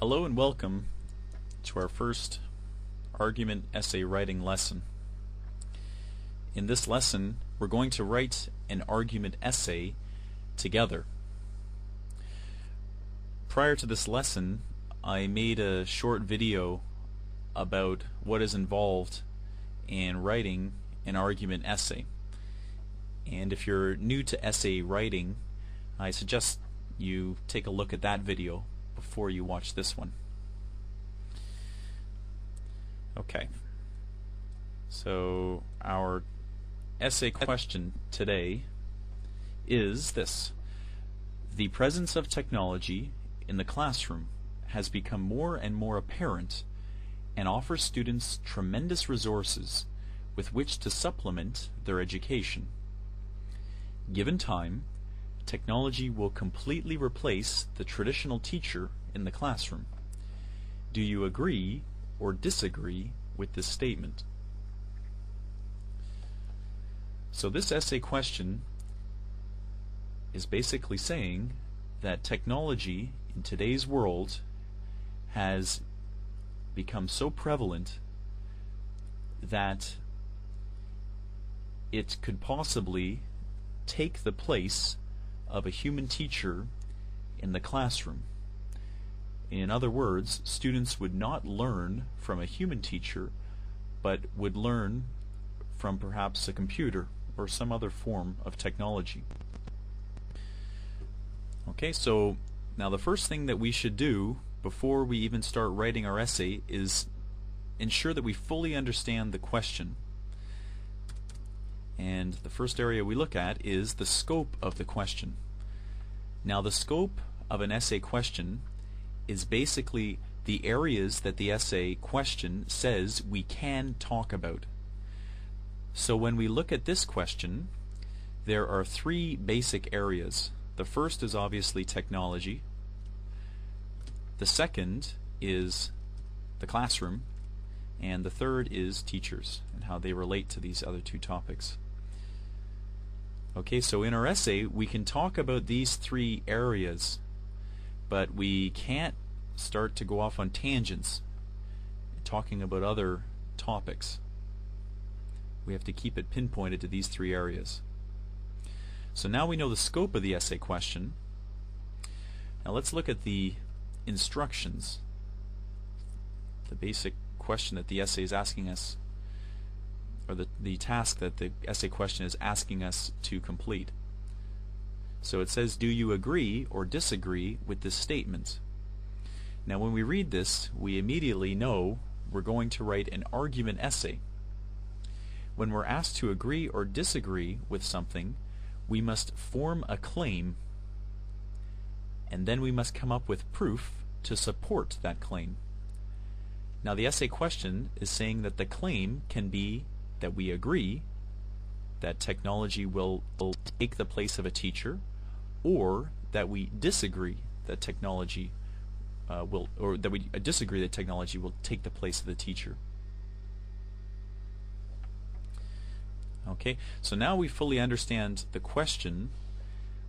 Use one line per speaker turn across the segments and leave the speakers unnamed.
Hello and welcome to our first argument essay writing lesson. In this lesson, we're going to write an argument essay together. Prior to this lesson, I made a short video about what is involved in writing an argument essay. And if you're new to essay writing, I suggest you take a look at that video before you watch this one. Okay, so our essay question today is this: the presence of technology in the classroom has become more and more apparent and offers students tremendous resources with which to supplement their education. Given time, technology will completely replace the traditional teacher in the classroom. Do you agree or disagree with this statement? So this essay question is basically saying that technology in today's world has become so prevalent that it could possibly take the place of a human teacher in the classroom. In other words, students would not learn from a human teacher, but would learn from perhaps a computer or some other form of technology. Okay, so now the first thing that we should do before we even start writing our essay is ensure that we fully understand the question. And the first area we look at is the scope of the question. Now, the scope of an essay question is basically the areas that the essay question says we can talk about. So when we look at this question, there are three basic areas. The first is obviously technology. The second is the classroom. And the third is teachers and how they relate to these other two topics. Okay, so in our essay we can talk about these three areas, but we can't start to go off on tangents talking about other topics. We have to keep it pinpointed to these three areas. So now we know the scope of the essay question. Now let's look at the instructions, the basic question that the essay is asking us, or the task that the essay question is asking us to complete. So it says, do you agree or disagree with this statement? Now when we read this, we immediately know we're going to write an argument essay. When we're asked to agree or disagree with something, we must form a claim, and then we must come up with proof to support that claim. Now the essay question is saying that the claim can be that we agree that technology will take the place of a teacher, or that we disagree that technology disagree that technology will take the place of the teacher. Okay, so now we fully understand the question.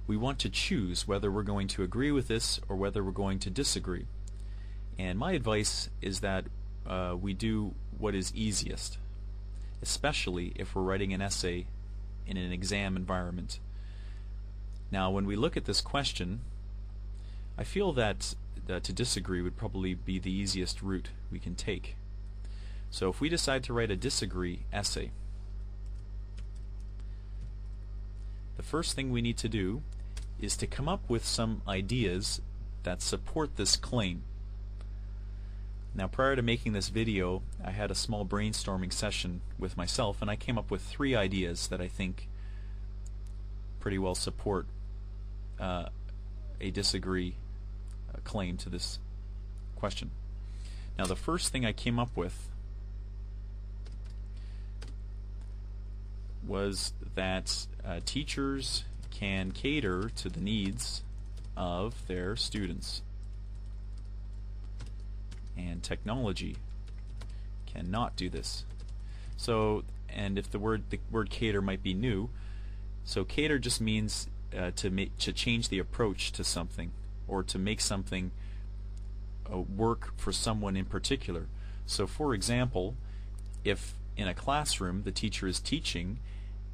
We want to choose whether we're going to agree with this or whether we're going to disagree. And my advice is that we do what is easiest, especially if we're writing an essay in an exam environment. Now when we look at this question, I feel that to disagree would probably be the easiest route we can take. So if we decide to write a disagree essay, the first thing we need to do is to come up with some ideas that support this claim. Now prior to making this video, I had a small brainstorming session with myself, and I came up with three ideas that I think pretty well support a disagree claim to this question. Now the first thing I came up with was that teachers can cater to the needs of their students, and technology cannot do this. So, and if the word cater might be new, so cater just means to change the approach to something, or to make something work for someone in particular. So for example, if in a classroom the teacher is teaching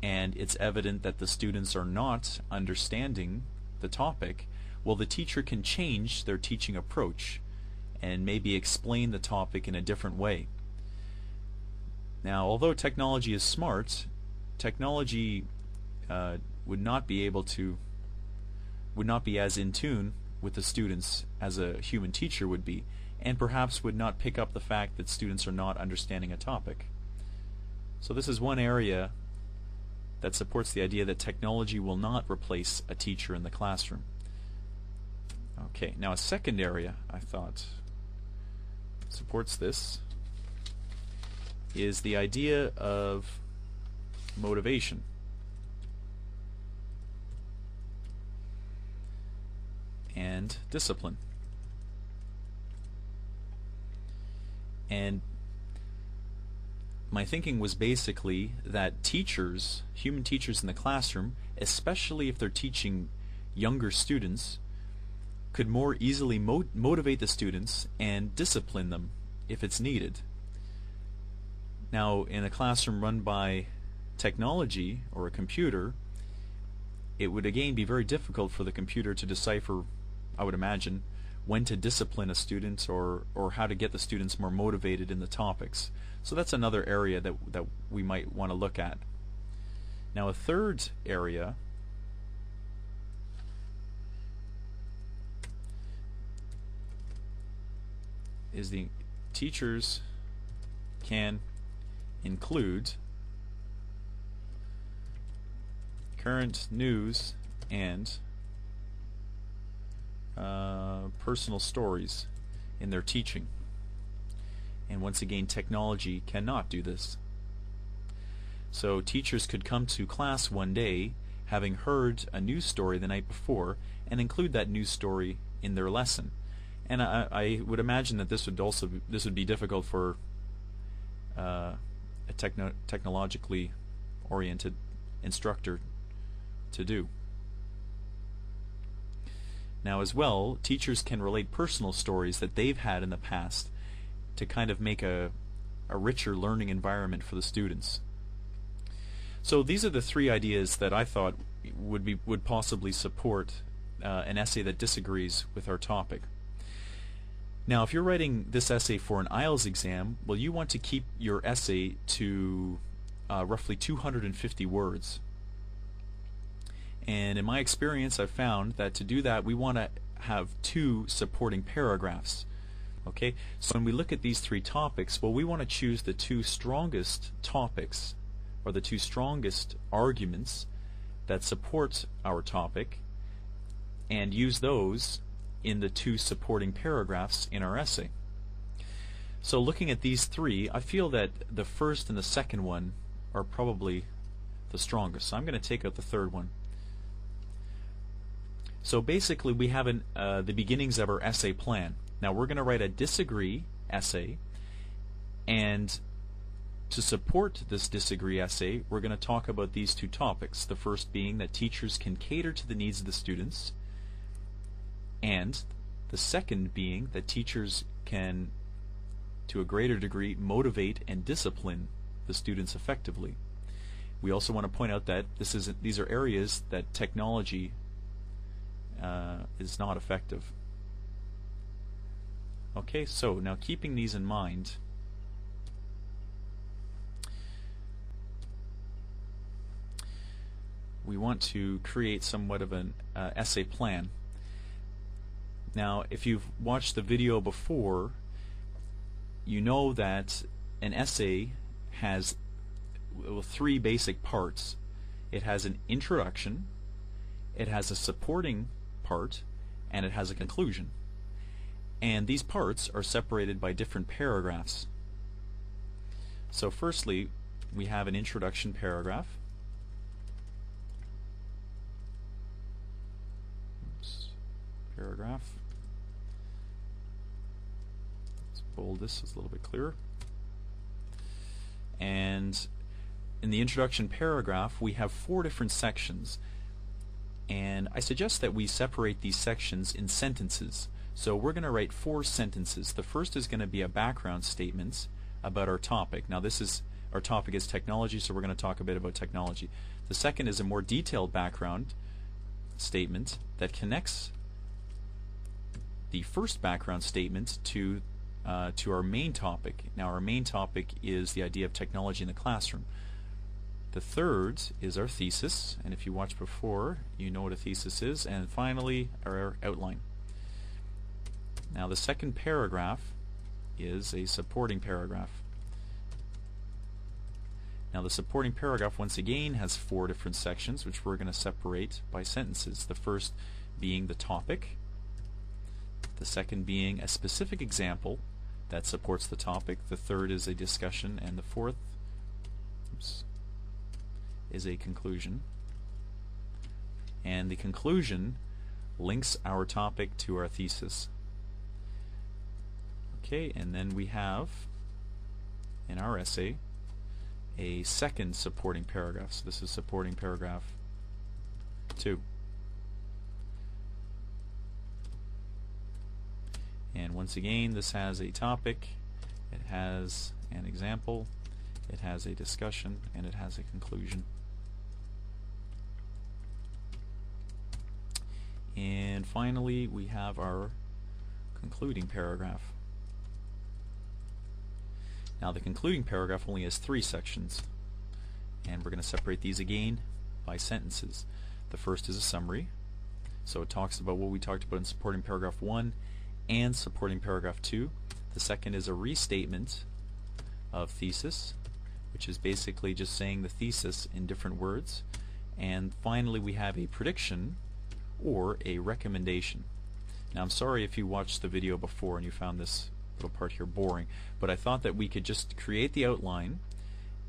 and it's evident that the students are not understanding the topic, well, the teacher can change their teaching approach and maybe explain the topic in a different way. Now, although technology is smart, technology would not be as in tune with the students as a human teacher would be, and perhaps would not pick up the fact that students are not understanding a topic. So this is one area that supports the idea that technology will not replace a teacher in the classroom. Okay, now a second area I thought supports this is the idea of motivation. And discipline. And my thinking was basically that teachers, human teachers in the classroom, especially if they're teaching younger students, could more easily motivate the students and discipline them if it's needed. Now, in a classroom run by technology or a computer, it would again be very difficult for the computer to decipher, I would imagine, when to discipline a student or how to get the students more motivated in the topics. So that's another area that we might want to look at. Now, a third area is the teachers can include current news and personal stories in their teaching. And once again, technology cannot do this. So teachers could come to class one day having heard a news story the night before and include that news story in their lesson. And I would imagine that this would be difficult for a technologically oriented instructor to do. Now, as well, teachers can relate personal stories that they've had in the past to kind of make a richer learning environment for the students. So these are the three ideas that I thought would possibly support an essay that disagrees with our topic. Now, if you're writing this essay for an IELTS exam, well, you want to keep your essay to roughly 250 words. And in my experience, I've found that to do that, we want to have 2 supporting paragraphs. Okay, so when we look at these 3 topics, well, we want to choose the 2 strongest topics, or the 2 strongest arguments that support our topic, and use those in the 2 supporting paragraphs in our essay. So looking at these 3, I feel that the first and the second one are probably the strongest. So I'm going to take out the third one. So basically we have the beginnings of our essay plan. Now we're going to write a disagree essay, and to support this disagree essay, we're going to talk about these 2 topics. The first being that teachers can cater to the needs of the students, and the second being that teachers can, to a greater degree, motivate and discipline the students effectively. We also want to point out that these are areas that technology is not effective. Okay, so now keeping these in mind, we want to create somewhat of an essay plan. Now, if you've watched the video before, you know that an essay has 3 basic parts. It has an introduction, it has a supporting part, and it has a conclusion. And these parts are separated by different paragraphs. So firstly, we have an introduction paragraph. Paragraph. Let's bold this, it's a little bit clearer. And in the introduction paragraph, we have 4 different sections. And I suggest that we separate these sections in sentences. So we're going to write 4 sentences. The first is going to be a background statement about our topic. Now our topic is technology, so we're going to talk a bit about technology. The second is a more detailed background statement that connects the first background statement to our main topic. Now our main topic is the idea of technology in the classroom. The third is our thesis, and if you watched before, you know what a thesis is. And finally, our outline. Now the second paragraph is a supporting paragraph. Now the supporting paragraph once again has 4 different sections, which we're going to separate by sentences. The first being the topic, the second being a specific example that supports the topic, the third is a discussion, and the fourth is a conclusion. And the conclusion links our topic to our thesis. Okay, and then we have in our essay a second supporting paragraph. So this is supporting paragraph 2. And once again, this has a topic, it has an example, it has a discussion, and it has a conclusion. And finally, we have our concluding paragraph. Now the concluding paragraph only has 3 sections, and we're going to separate these again by sentences. The first is a summary, so it talks about what we talked about in supporting paragraph 1 and supporting paragraph 2. The second is a restatement of thesis, which is basically just saying the thesis in different words. And finally, we have a prediction or a recommendation. Now I'm sorry if you watched the video before and you found this little part here boring, but I thought that we could just create the outline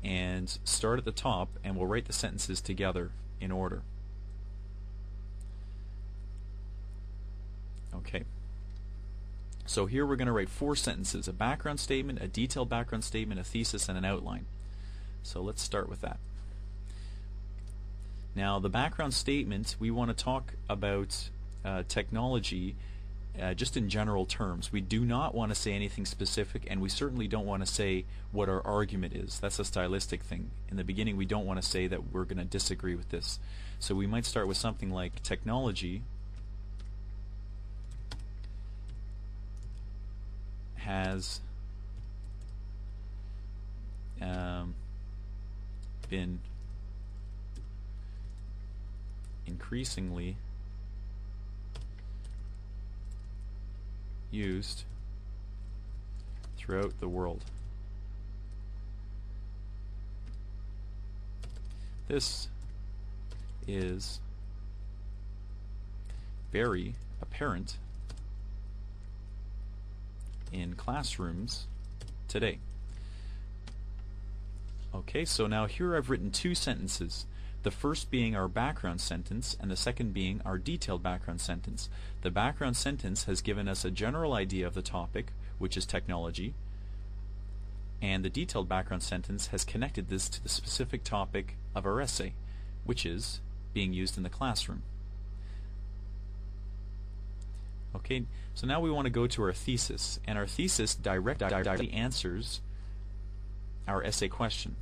and start at the top, and we'll write the sentences together in order. Okay. So here we're going to write 4 sentences: a background statement, a detailed background statement, a thesis, and an outline. So let's start with that. Now the background statement, we want to talk about technology just in general terms. We do not want to say anything specific, and we certainly don't want to say what our argument is. That's a stylistic thing. In the beginning, we don't want to say that we're going to disagree with this. So we might start with something like technology has been increasingly used throughout the world. This is very apparent in classrooms today. Okay, so now here I've written 2 sentences. The first being our background sentence, and the second being our detailed background sentence. The background sentence has given us a general idea of the topic, which is technology, and the detailed background sentence has connected this to the specific topic of our essay, which is being used in the classroom. Okay, so now we want to go to our thesis, and our thesis directly answers our essay question.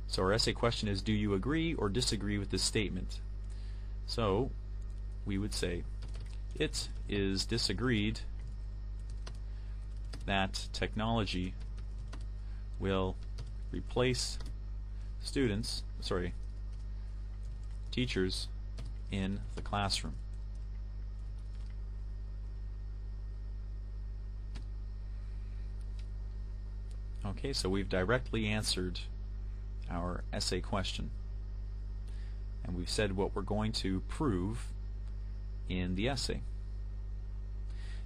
So our essay question is, do you agree or disagree with this statement? So we would say, it is disagreed that technology will replace teachers in the classroom. Okay, so we've directly answered our essay question, and we've said what we're going to prove in the essay.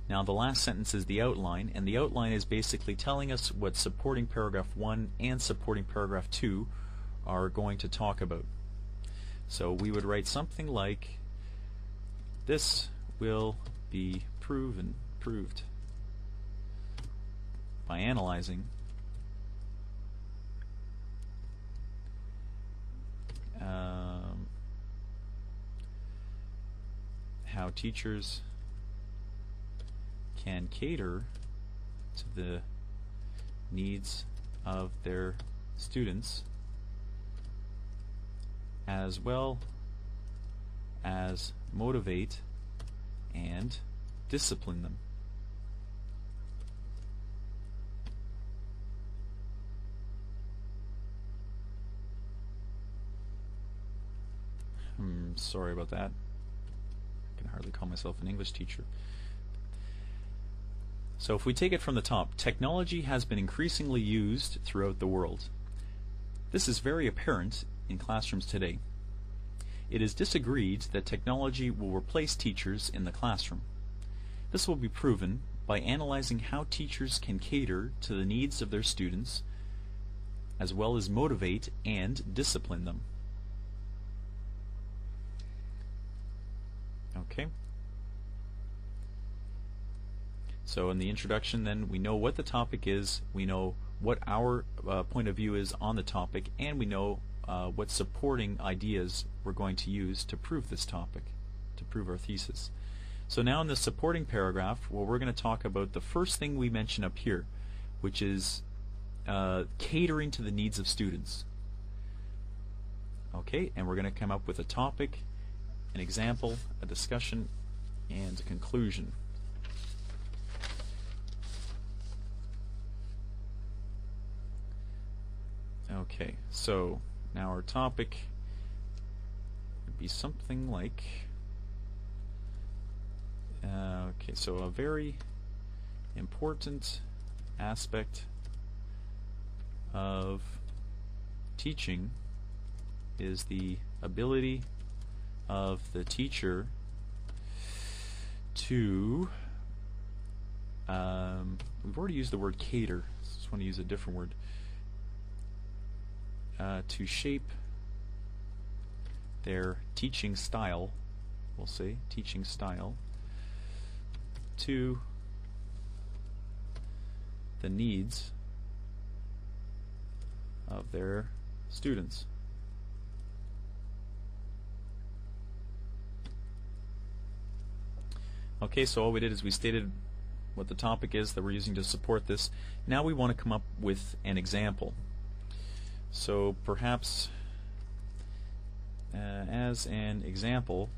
Now the last sentence is the outline, and the outline is basically telling us what supporting paragraph 1 and supporting paragraph 2 are going to talk about. So we would write something like, this will be proved by analyzing how teachers can cater to the needs of their students as well as motivate and discipline them. Sorry about that. I can hardly call myself an English teacher. So if we take it from the top, technology has been increasingly used throughout the world. This is very apparent in classrooms today. It is disagreed that technology will replace teachers in the classroom. This will be proven by analyzing how teachers can cater to the needs of their students as well as motivate and discipline them. Okay. So in the introduction then, we know what the topic is, we know what our point of view is on the topic, and we know what supporting ideas we're going to use to prove this topic, to prove our thesis. So now in the supporting paragraph, well, we're going to talk about the first thing we mention up here, which is catering to the needs of students. Okay, and we're going to come up with a topic, an example, a discussion, and a conclusion. Okay, so now our topic would be something like, okay, so a very important aspect of teaching is the ability of the teacher to, we've already used the word cater, so I just want to use a different word, to shape their teaching style, we'll say, teaching style, to the needs of their students. Okay, so all we did is we stated what the topic is that we're using to support this. Now we want to come up with an example. So perhaps as an example,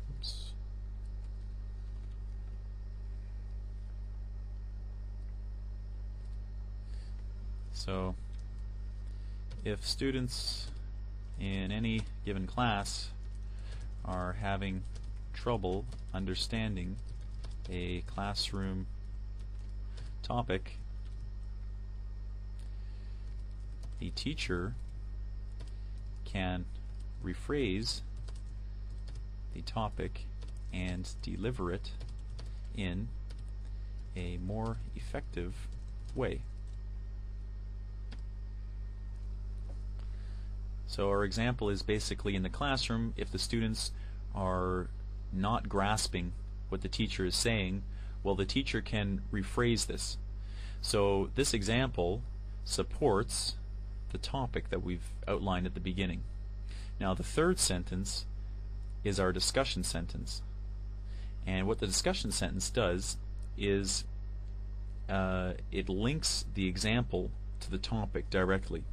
oops, so if students in any given class are having trouble understanding a classroom topic, the teacher can rephrase the topic and deliver it in a more effective way. So our example is basically in the classroom, if the students are not grasping what the teacher is saying, well, the teacher can rephrase this. So this example supports the topic that we've outlined at the beginning. Now the third sentence is our discussion sentence, and what the discussion sentence does is it links the example to the topic directly.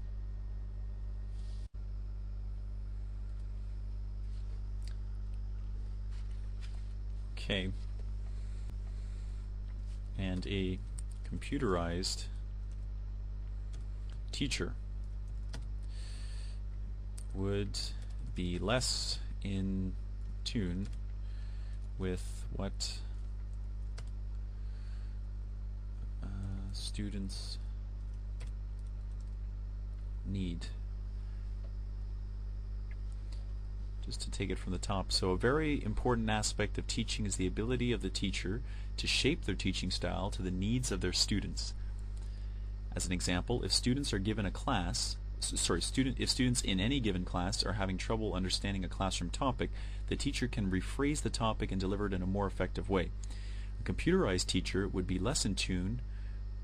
Okay, and a computerized teacher would be less in tune with what students need. Just to take it from the top, so a very important aspect of teaching is the ability of the teacher to shape their teaching style to the needs of their students. As an example, if students are given a class, if students in any given class are having trouble understanding a classroom topic, the teacher can rephrase the topic and deliver it in a more effective way. A computerized teacher would be less in tune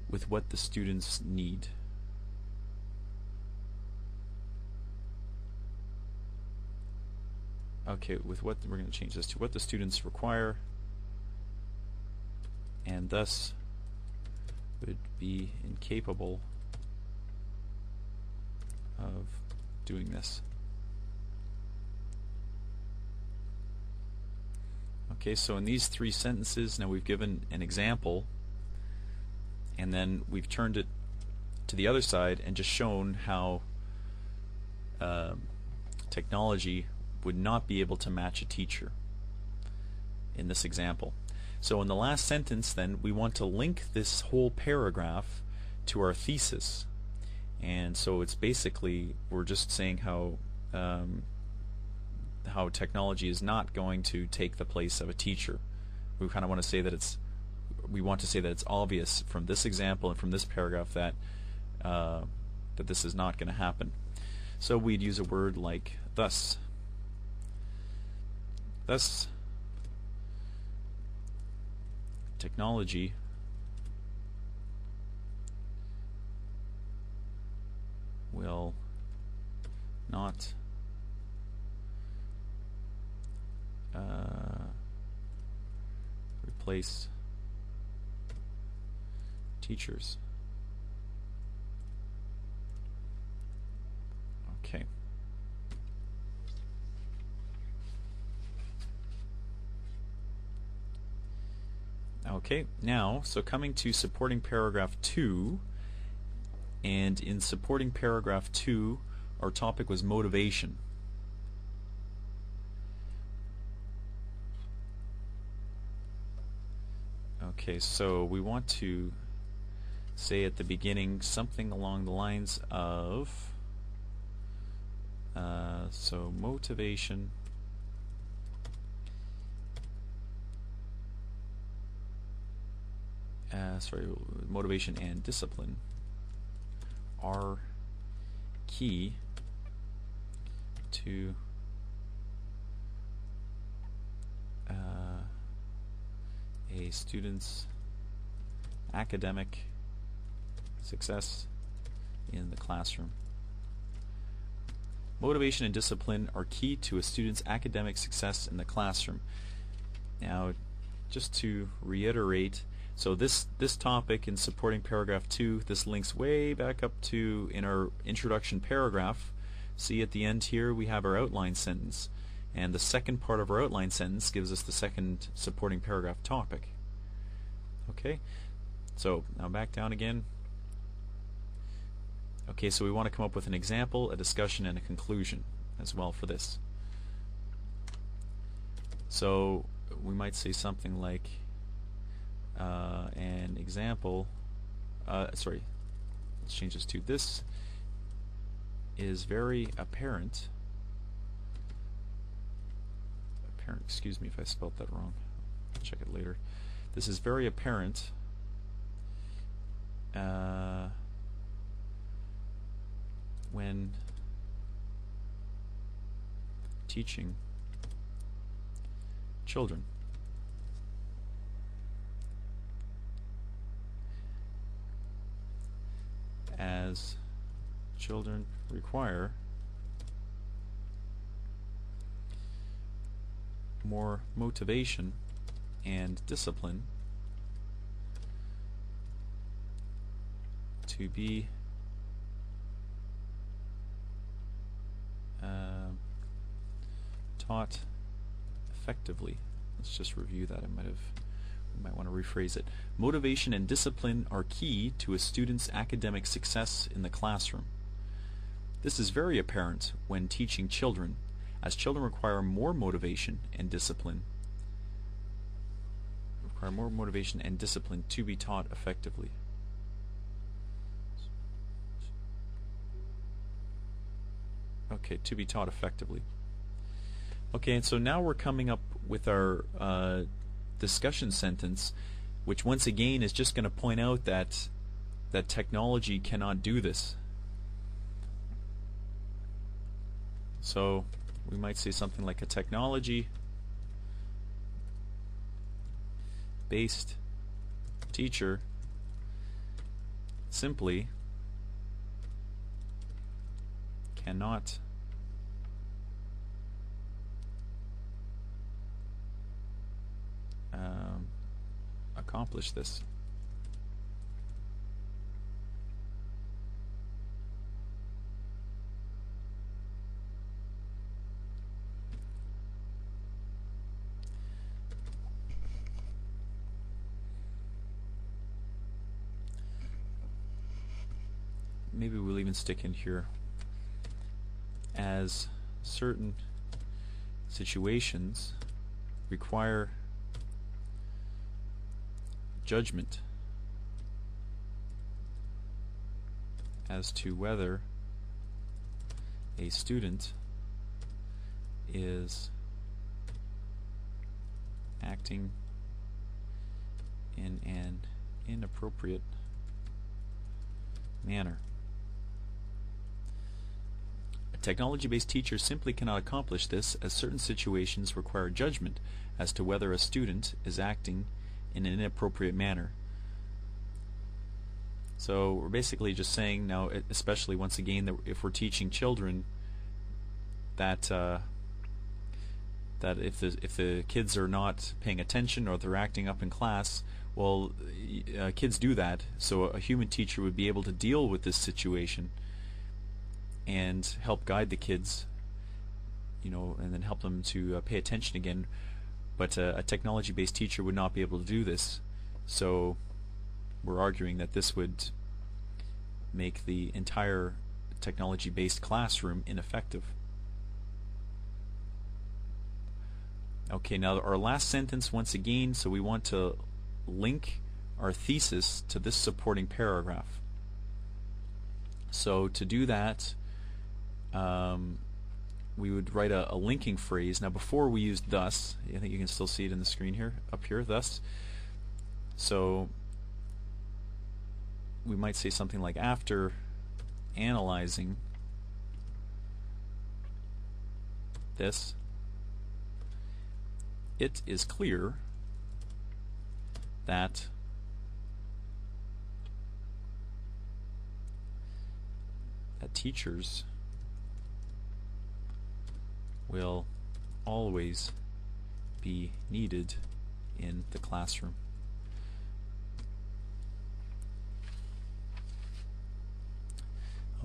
with what the students need. Okay, with what we're going to change this to what the students require and thus would be incapable of doing this. Okay, so in these three sentences, now we've given an example, and then we've turned it to the other side and just shown how technology would not be able to match a teacher in this example. So in the last sentence then, we want to link this whole paragraph to our thesis. And so it's basically, we're just saying how technology is not going to take the place of a teacher. We kind of want to say that it's obvious from this example and from this paragraph that that this is not going to happen. So we'd use a word like thus. Thus, technology will not replace teachers. Okay. Okay, now, so coming to supporting paragraph 2, and in supporting paragraph 2, our topic was motivation. Okay, so we want to say at the beginning something along the lines of so motivation motivation and discipline are key to a student's academic success in the classroom. Motivation and discipline are key to a student's academic success in the classroom. Now, just to reiterate, so this topic in supporting paragraph 2, this links way back up to in our introduction paragraph. See at the end here we have our outline sentence, and the second part of our outline sentence gives us the second supporting paragraph topic. Okay, so now back down again. Okay, so we want to come up with an example, a discussion, and a conclusion as well for this. So we might say something like an example, let's change this to this is very apparent, excuse me if I spelled that wrong, I'll check it later. This is very apparent when teaching children. As children require more motivation and discipline to be taught effectively. Let's just review that. We might want to rephrase it. Motivation and discipline are key to a student's academic success in the classroom. This is very apparent when teaching children, as children require more motivation and discipline to be taught effectively. Okay, to be taught effectively. Okay, and so now we're coming up with our discussion sentence, which once again is just going to point out that technology cannot do this. So we might say something like a technology-based teacher simply cannot accomplish this. Maybe we'll even stick in here as certain situations require judgment as to whether a student is acting in an inappropriate manner. A technology-based teacher simply cannot accomplish this, as certain situations require judgment as to whether a student is acting in an inappropriate manner. So we're basically just saying now, especially once again, that if we're teaching children, that that if the kids are not paying attention or they're acting up in class, well, kids do that. So a human teacher would be able to deal with this situation and help guide the kids, and then help them to pay attention again. But a technology-based teacher would not be able to do this. So we're arguing that this would make the entire technology-based classroom ineffective. Okay, now our last sentence once again, so we want to link our thesis to this supporting paragraph. So to do that, we would write a linking phrase. Now before we used thus, I think you can still see it in the screen here, up here, thus. So we might say something like, after analyzing this, it is clear that teachers will always be needed in the classroom.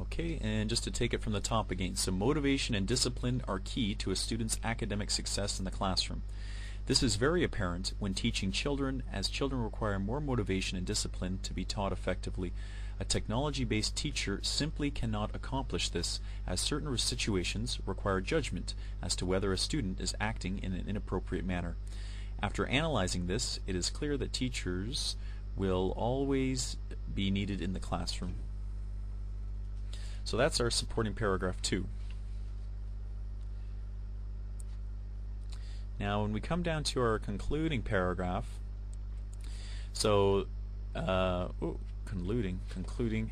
Okay, and just to take it from the top again, so motivation and discipline are key to a student's academic success in the classroom. This is very apparent when teaching children, as children require more motivation and discipline to be taught effectively. A technology-based teacher simply cannot accomplish this, as certain situations require judgment as to whether a student is acting in an inappropriate manner. After analyzing this, it is clear that teachers will always be needed in the classroom. So that's our supporting paragraph 2. Now when we come down to our concluding paragraph, so concluding.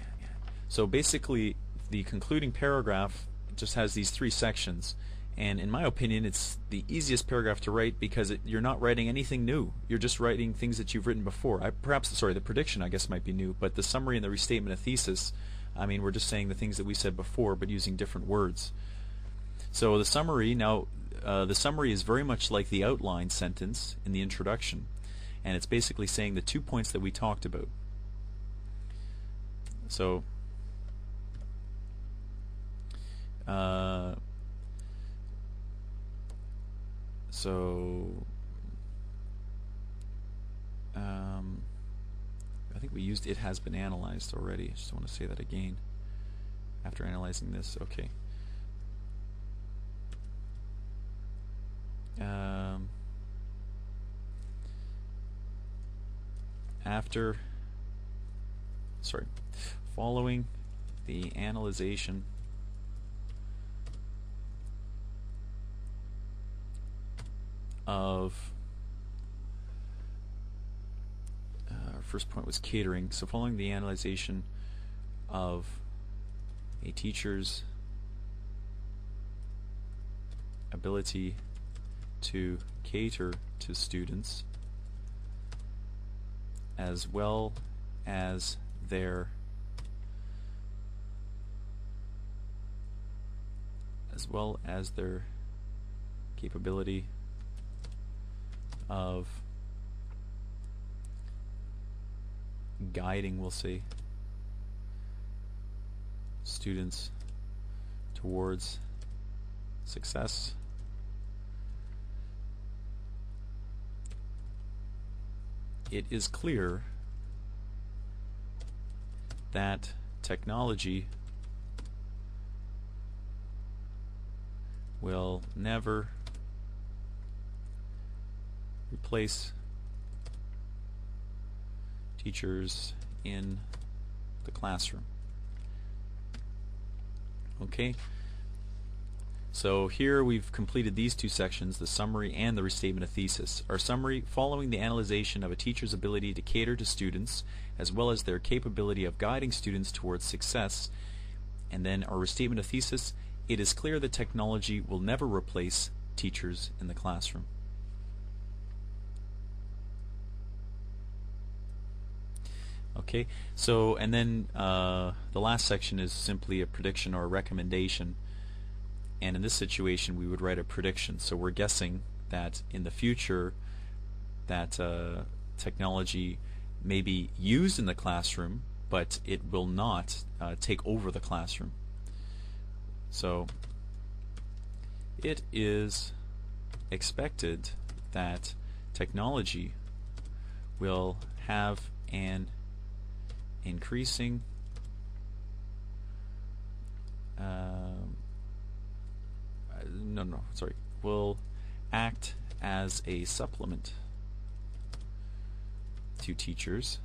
So basically the concluding paragraph just has these 3 sections, and in my opinion it's the easiest paragraph to write because you're not writing anything new. You're just writing things that you've written before. The prediction I guess might be new, but the summary and the restatement of thesis, I mean, we're just saying the things that we said before but using different words. So the summary, now the summary is very much like the outline sentence in the introduction, and it's basically saying the 2 points that we talked about. So I think we used "it has been analyzed" already. I just want to say that again. After analyzing this, okay. Following the analyzation of our first point was catering. So following the analyzation of a teacher's ability to cater to students as well as their capability of guiding, we'll say, students towards success. It is clear that technology will never replace teachers in the classroom. Okay, so here we've completed these two sections, the summary and the restatement of thesis. Our summary: following the analyzation of a teacher's ability to cater to students as well as their capability of guiding students towards success. And then our restatement of thesis: it is clear that technology will never replace teachers in the classroom. Okay, so and then the last section is simply a prediction or a recommendation, and in this situation we would write a prediction. So we're guessing that in the future that technology may be used in the classroom, but it will not take over the classroom. So it is expected that technology will have an increasing will act as a supplement to teachers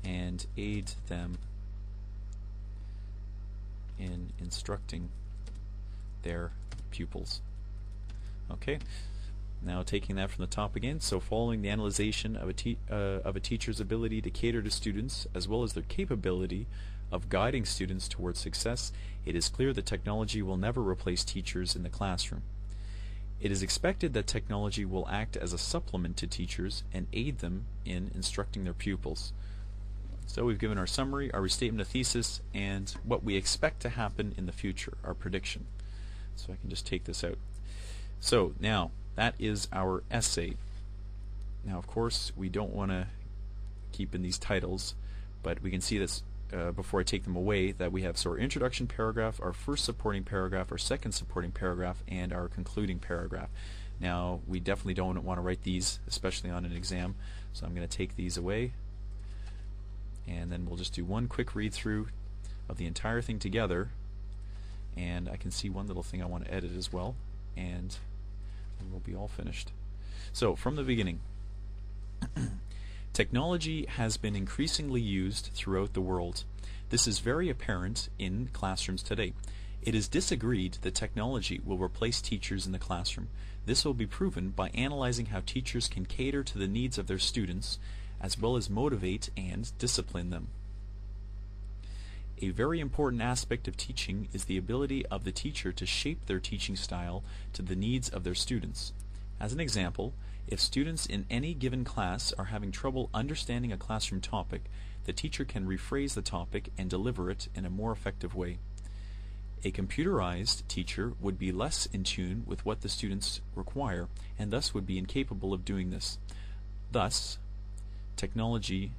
and aid them in instructing their pupils. Okay, now taking that from the top again, so following the analyzation of a teacher's ability to cater to students as well as their capability of guiding students towards success, it is clear that technology will never replace teachers in the classroom. It is expected that technology will act as a supplement to teachers and aid them in instructing their pupils. So we've given our summary, our restatement of thesis, and what we expect to happen in the future, our prediction. So I can just take this out. So now that is our essay. Now of course we don't want to keep in these titles, but we can see this before I take them away, that we have our introduction paragraph, our first supporting paragraph, our second supporting paragraph, and our concluding paragraph. Now we definitely don't want to write these, especially on an exam, so I'm going to take these away, and then we'll just do one quick read through of the entire thing together, and I can see one little thing I want to edit as well, and we'll be all finished. So from the beginning, technology has been increasingly used throughout the world. This is very apparent in classrooms today. It is disagreed that technology will replace teachers in the classroom. This will be proven by analyzing how teachers can cater to the needs of their students as well as motivate and discipline them. A very important aspect of teaching is the ability of the teacher to shape their teaching style to the needs of their students. As an example, if students in any given class are having trouble understanding a classroom topic, the teacher can rephrase the topic and deliver it in a more effective way. A computerized teacher would be less in tune with what the students require and thus would be incapable of doing this. Thus, technology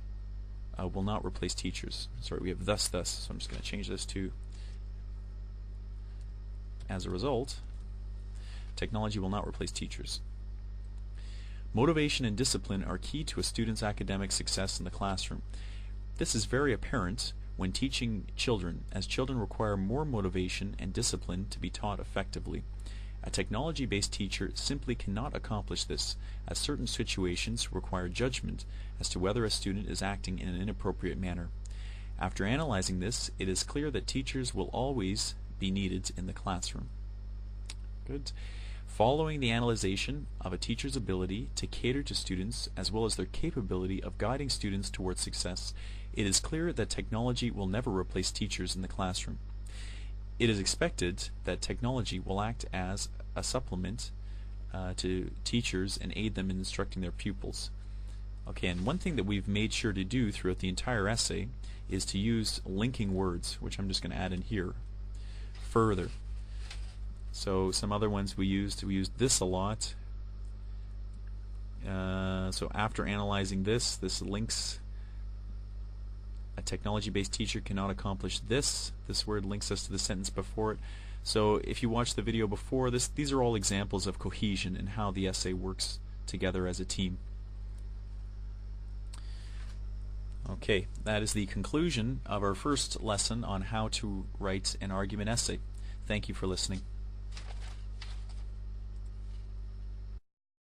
will not replace teachers. Sorry, we have thus, so I'm just going to change this to as a result. Technology will not replace teachers. Motivation and discipline are key to a student's academic success in the classroom. This is very apparent when teaching children, as children require more motivation and discipline to be taught effectively. A technology-based teacher simply cannot accomplish this, as certain situations require judgment as to whether a student is acting in an inappropriate manner. After analyzing this, it is clear that teachers will always be needed in the classroom. Good. Following the analyzation of a teacher's ability to cater to students as well as their capability of guiding students towards success, it is clear that technology will never replace teachers in the classroom. It is expected that technology will act as a supplement to teachers and aid them in instructing their pupils. Okay, and one thing that we've made sure to do throughout the entire essay is to use linking words, which I'm just going to add in here. Further. So some other ones we used this a lot. So after analyzing this links. A technology-based teacher cannot accomplish this. This word links us to the sentence before it. So if you watched the video before this, these are all examples of cohesion and how the essay works together as a team. Okay, that is the conclusion of our first lesson on how to write an argument essay. Thank you for listening.